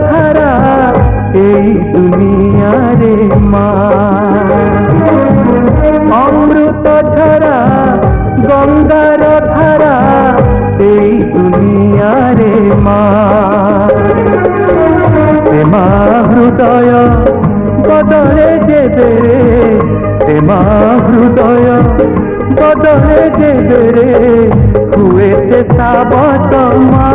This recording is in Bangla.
ধারা এই দুনিয়ারে মা। অমৃত ঝরা গঙ্গার ধারা এই দুনিয়ারে মা। সে মা হৃদয় বদলে যেবে রে, সে মা হৃদয় বদলে যেবে রে, हुए से साबत माँ